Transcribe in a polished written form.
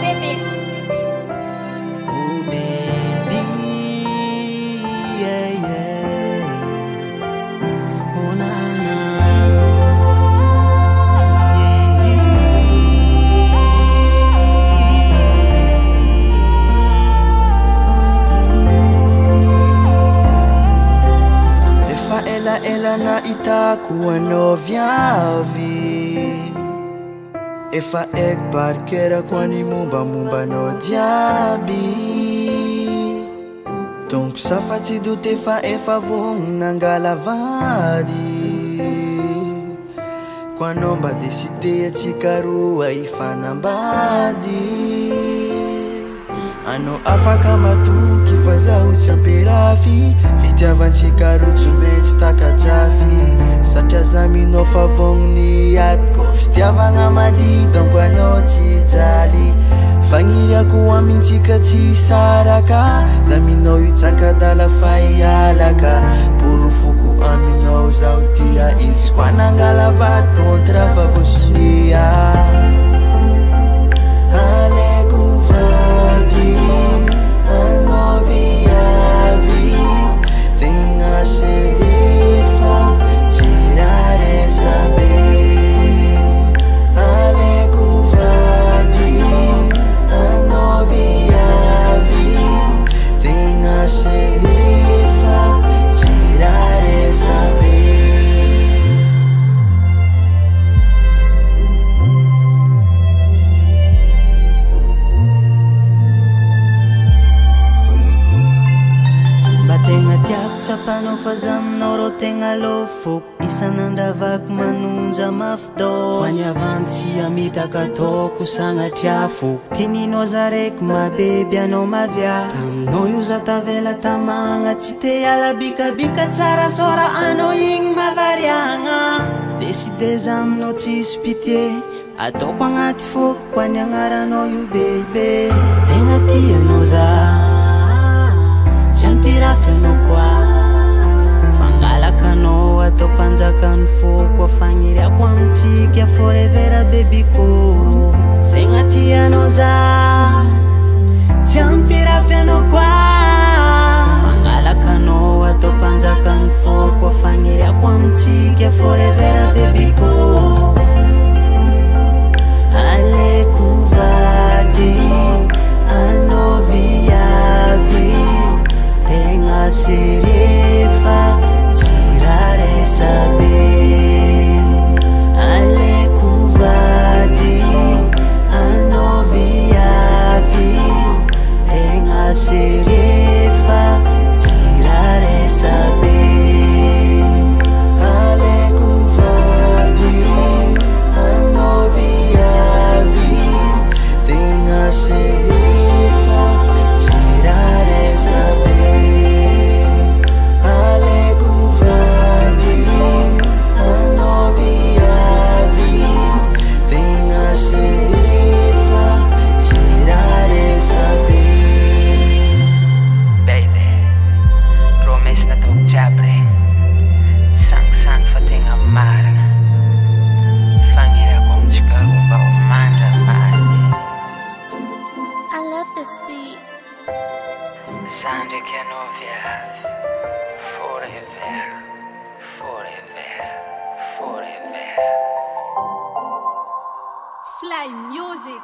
baby. Oh baby, yeah, yeah. Oh na na, Efa ela na itako anao viavy. Efa barkerako any mombamombanao jiaby. Donc safatsy doute efa vogno nangala vady. Ko anao mba deside atsika roa ifanambady. Anao afaka matoky fa zaho tsy ampirafy. Fitiavantsika roa tsy maintsy takajafy. Satria zaminao fa vognony atiko. Fitiavagna mady donc anao tsy jaly. Fagniriako amintsika tsy saraka. Zaminao io tsakadala fa hialaka. Porofoko aminao zaho tia izy. Koa nangala vady kontra fa vosonia. Aleko vady anao viavy. Tegna serefa tsy raha resabe. Aleko vady anao viavy. Tegna serefa tsy raha resabe. Tegna tiako tsapanao fa zaminao rô tegna lofoko. Isanandavako manonja mafy dô. Hoany avantsy amitaka ataoko sagnatria foko. Tininao zareko mabeby anao mavia. Taminao io za tavela tamagna. Tsy te hiala bikabika tsara sora anao igny mavariagna. Deside zaminao tsisy pitié. Ataoko agnaty foko hoany agnaranao io bebe. Tegna tianao za tsy ampirafy anao koa. Fangalaka anao atao mpanjakany foko. Afagniriako amintsika forever baby ko. Tegna tianao za tsy ampirafy anao koa. Fangalaka anao atao mpanjakany foko. Afagniriako amintsika forever baby ko. Aleko vady anao viavy. Tegna serefa tsy raha resabe. Aleko vady anao viavy. Tegna serefa tsy raha resabe. Aleko vady anao viavy. Tegna serefa tsy raha resabe. Sandra che non viavi, forever, forever, forever. Fly music.